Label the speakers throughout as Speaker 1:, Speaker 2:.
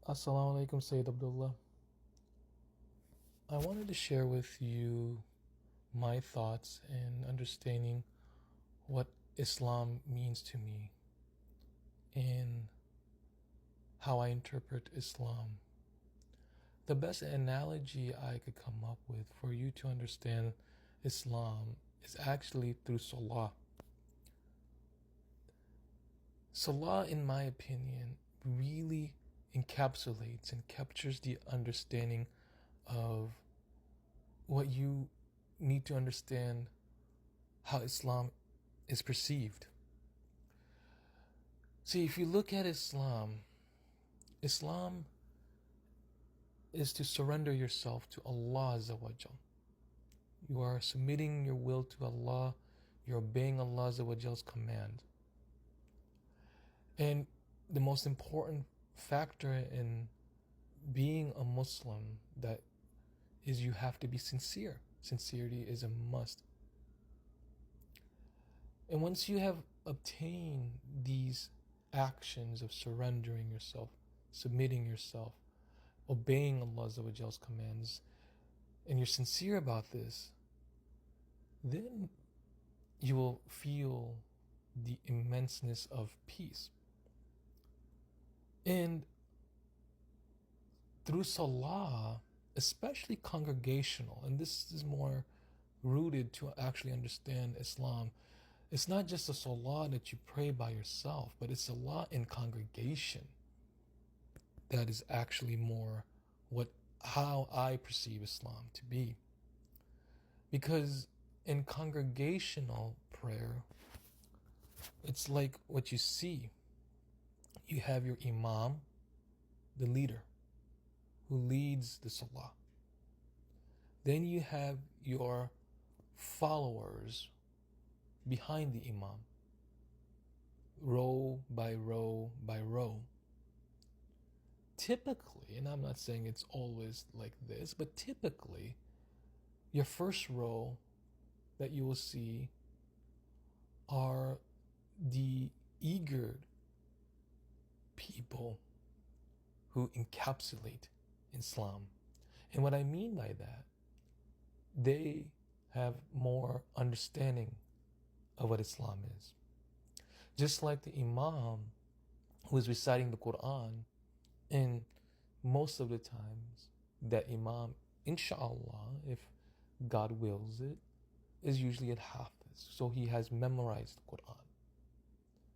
Speaker 1: Assalamu alaikum, Syed-Abdullah. I wanted to share with you my thoughts and understanding what Islam means to me and how I interpret Islam. The best analogy I could come up with for you to understand Islam is actually through Salah. Salah, in my opinion, really encapsulates and captures the understanding of what you need to understand how Islam is perceived. See, if you look at Islam is to surrender yourself to Allah Azza wa Jal. You are submitting your will to Allah, you're obeying Allah Azza wa Jal's command. And the most important factor in being a Muslim that is you have to be sincere. Sincerity is a must. And once you have obtained these actions of surrendering yourself, submitting yourself, obeying Allah Azza wa Jal's commands, and you're sincere about this, then you will feel the immenseness of peace. And through Salah, especially congregational, and this is more rooted to actually understand Islam, it's not just a Salah that you pray by yourself, but it's Salah in congregation that is actually more how I perceive Islam to be. Because in congregational prayer, it's like what you see. You have your imam, the leader, who leads the Salah. Then you have your followers behind the imam, row by row by row. Typically, and I'm not saying it's always like this, but typically, your first row that you will see are the eager people who encapsulate Islam. And what I mean by that, they have more understanding of what Islam is. Just like the Imam who is reciting the Quran, and most of the times that Imam, inshallah, if God wills it, is usually at Hafiz. So he has memorized the Quran.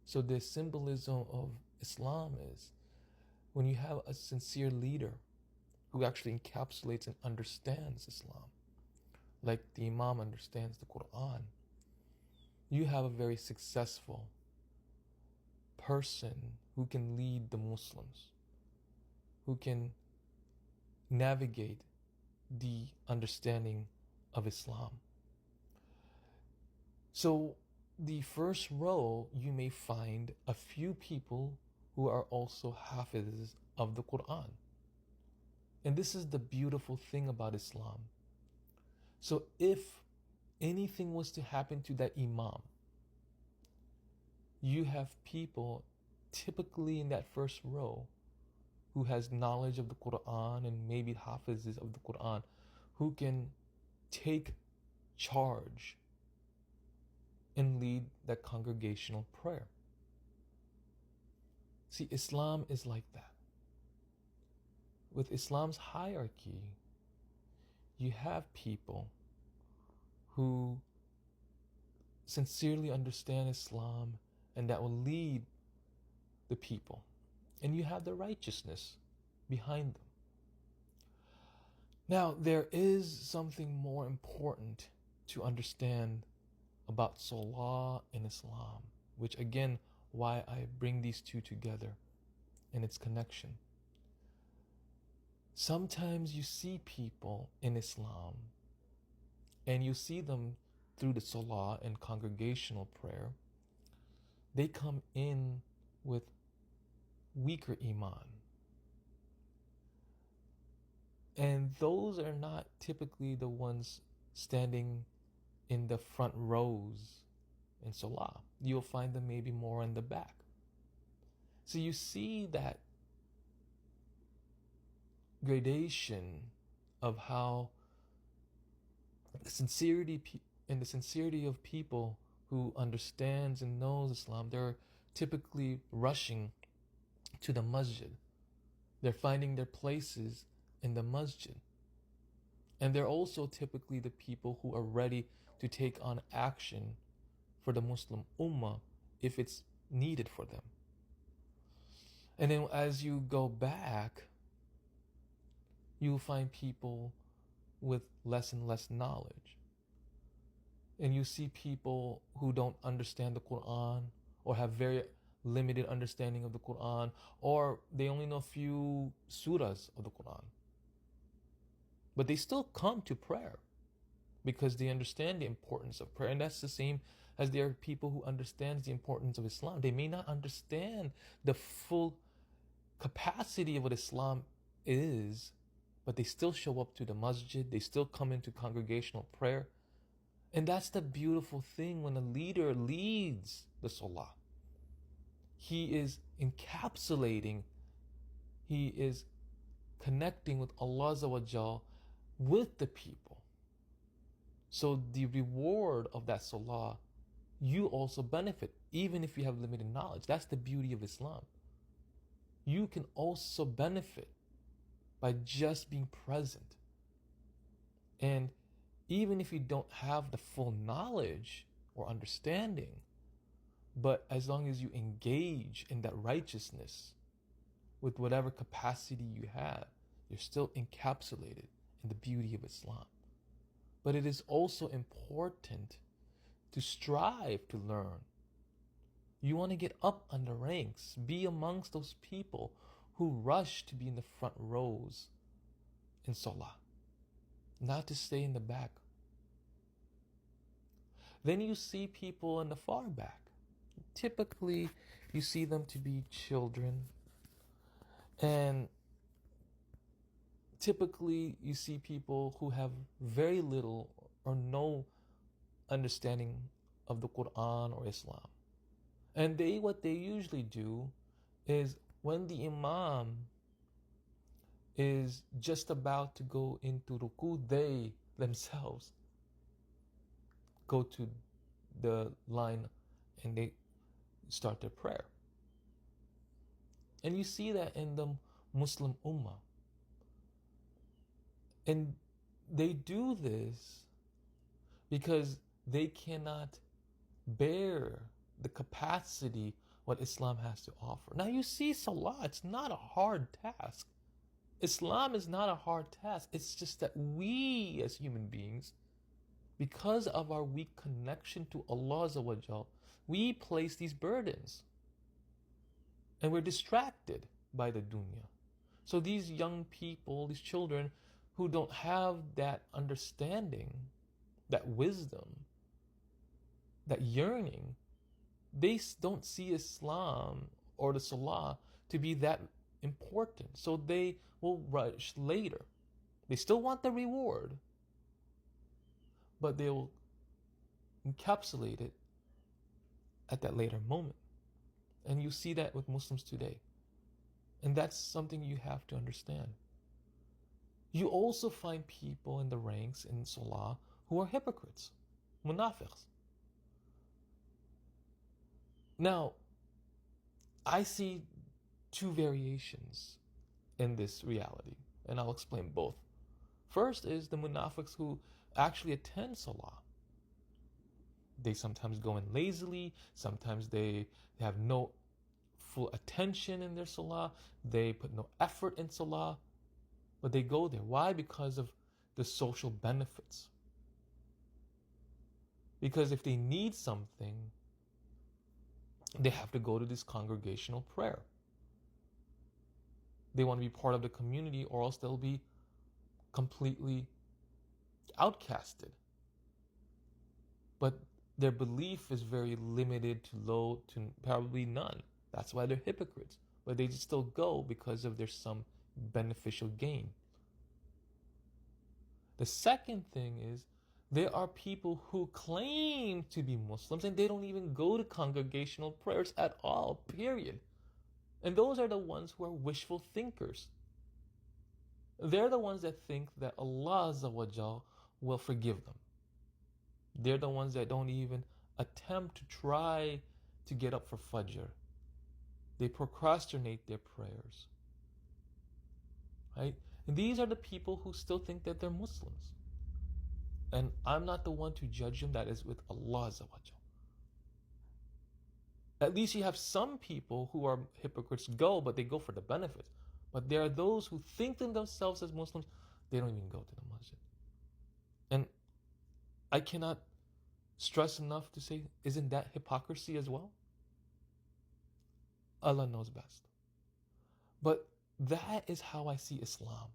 Speaker 1: So the symbolism of Islam is when you have a sincere leader who actually encapsulates and understands Islam, like the Imam understands the Quran, you have a very successful person who can lead the Muslims, who can navigate the understanding of Islam. So the first row, you may find a few people who are also Hafiz of the Quran. And this is the beautiful thing about Islam. So if anything was to happen to that Imam, you have people typically in that first row who has knowledge of the Quran and maybe Hafizes of the Quran who can take charge and lead that congregational prayer. See, Islam is like that. With Islam's hierarchy, you have people who sincerely understand Islam and that will lead the people. And you have the righteousness behind them. Now, there is something more important to understand about Salah in Islam, which again, why I bring these two together in its connection. Sometimes you see people in Islam and you see them through the Salah and congregational prayer. They come in with weaker Iman. And those are not typically the ones standing in the front rows in Salah. You'll find them maybe more in the back. So you see that gradation of how the sincerity and the sincerity of people who understands and knows Islam, they're typically rushing to the masjid. They're finding their places in the masjid. And they're also typically the people who are ready to take on action for the Muslim Ummah if it's needed for them. And then as you go back, you'll find people with less and less knowledge. And you see people who don't understand the Quran or have very limited understanding of the Quran, or they only know a few surahs of the Quran. But they still come to prayer because they understand the importance of prayer. And that's the same as there are people who understand the importance of Islam. They may not understand the full capacity of what Islam is, but they still show up to the masjid. They still come into congregational prayer. And that's the beautiful thing when a leader leads the salah. He is encapsulating, he is connecting with Allah Azza wa Jal with the people. So the reward of that salah, you also benefit, even if you have limited knowledge. That's the beauty of Islam. You can also benefit by just being present. And even if you don't have the full knowledge or understanding, but as long as you engage in that righteousness with whatever capacity you have, you're still encapsulated in the beauty of Islam. But it is also important to strive to learn. You want to get up on the ranks, be amongst those people who rush to be in the front rows in salah, not to stay in the back. Then you see people in the far back. Typically, you see them to be children. And typically, you see people who have very little or no understanding of the Quran or Islam. And what they usually do is when the Imam is just about to go into ruku, they themselves go to the line and they start their prayer. And you see that in the Muslim Ummah. And they do this because they cannot bear the capacity what Islam has to offer. Now you see salah, it's not a hard task. Islam is not a hard task. It's just that we as human beings, because of our weak connection to Allah Azza wa Jal, we place these burdens. And we're distracted by the dunya. So these young people, these children who don't have that understanding, that wisdom, that yearning, they don't see Islam or the salah to be that important. So they will rush later. They still want the reward, but they will encapsulate it at that later moment. And you see that with Muslims today. And that's something you have to understand. You also find people in the ranks in salah who are hypocrites, munafiqs. Now, I see two variations in this reality, and I'll explain both. First is the munafiqs who actually attend salah. They sometimes go in lazily, sometimes they have no full attention in their salah, they put no effort in salah, but they go there. Why? Because of the social benefits. Because if they need something, they have to go to this congregational prayer. They want to be part of the community, or else they'll be completely outcasted. But their belief is very limited to low to probably none. That's why they're hypocrites. But they just still go because of there's some beneficial gain. The second thing is there are people who claim to be Muslims and they don't even go to congregational prayers at all, period. And those are the ones who are wishful thinkers. They're the ones that think that Allah Azza wa Jal will forgive them. They're the ones that don't even attempt to try to get up for Fajr. They procrastinate their prayers. Right? And these are the people who still think that they're Muslims. And I'm not the one to judge them. That is with Allah Azza wa Jal. At least you have some people who are hypocrites but they go for the benefits. But there are those who think of themselves as Muslims, they don't even go to the masjid. And I cannot stress enough to say, isn't that hypocrisy as well? Allah knows best. But that is how I see Islam.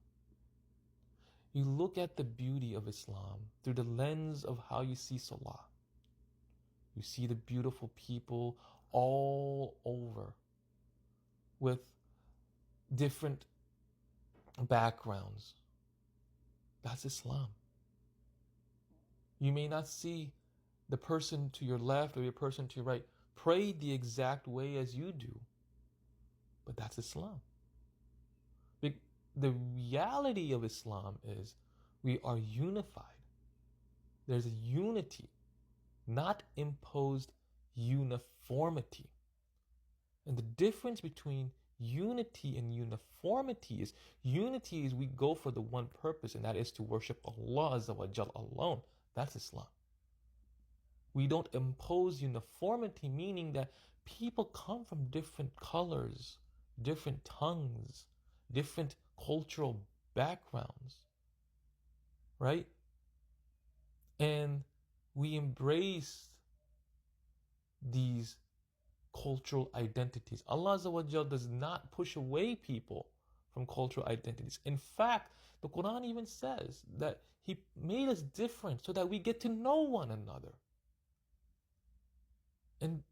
Speaker 1: You look at the beauty of Islam through the lens of how you see Salah. You see the beautiful people all over with different backgrounds. That's Islam. You may not see the person to your left or the person to your right pray the exact way as you do, but that's Islam. The reality of Islam is we are unified. There's a unity, not imposed uniformity. And the difference between unity and uniformity is we go for the one purpose, and that is to worship Allah Azza wa Jal alone. That's Islam. We don't impose uniformity, meaning that people come from different colors, different tongues, different cultural backgrounds, right? And we embrace these cultural identities. Allah Azza wa Jal does not push away people from cultural identities. In fact, the Quran even says that He made us different so that we get to know one another. And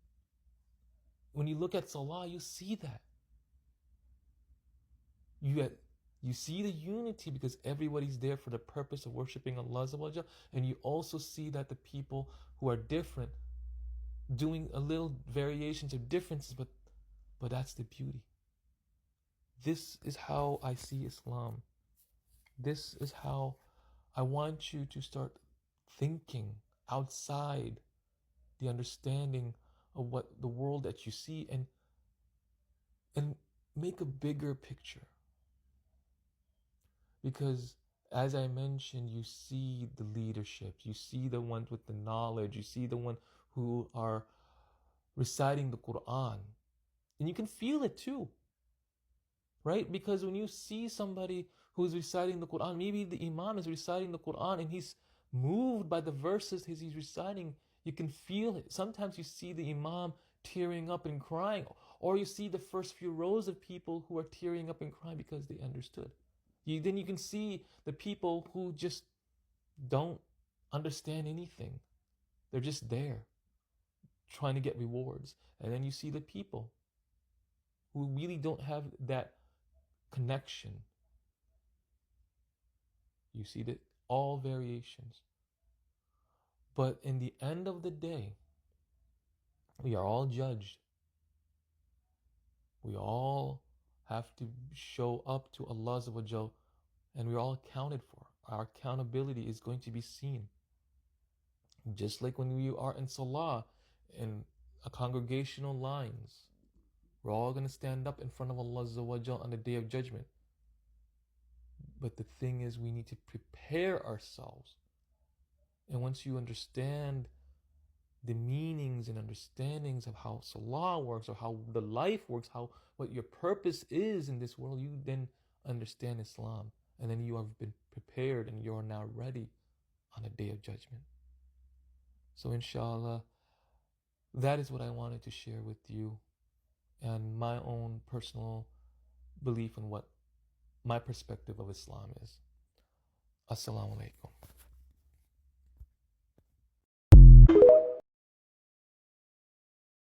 Speaker 1: when you look at Salah, you see that. You see the unity because everybody's there for the purpose of worshiping Allah Azza wa Jal. And you also see that the people who are different doing a little variations of differences, but that's the beauty. This is how I see Islam. This is how I want you to start thinking outside the understanding of what the world that you see, and make a bigger picture. Because as I mentioned, you see the leadership, you see the ones with the knowledge, you see the one who are reciting the Quran. And you can feel it too, right? Because when you see somebody who's reciting the Quran, maybe the Imam is reciting the Quran and he's moved by the verses he's reciting, you can feel it. Sometimes you see the Imam tearing up and crying, or you see the first few rows of people who are tearing up and crying because they understood. Then you can see the people who just don't understand anything. They're just there trying to get rewards. And then you see the people who really don't have that connection. You see that all variations. But in the end of the day, we are all judged. We all have to show up to Allah Azza wa Jal, and we're all accounted for. Our accountability is going to be seen. Just like when we are in Salah, in a congregational lines, we're all going to stand up in front of Allah Azza wa Jal on the Day of Judgment. But the thing is, we need to prepare ourselves. And once you understand the meanings and understandings of how Salah works, or how the life works, what your purpose is in this world, you then understand Islam. And then you have been prepared and you are now ready on the Day of Judgment. So inshallah, that is what I wanted to share with you, and my own personal belief in what my perspective of Islam is. Assalamu alaikum.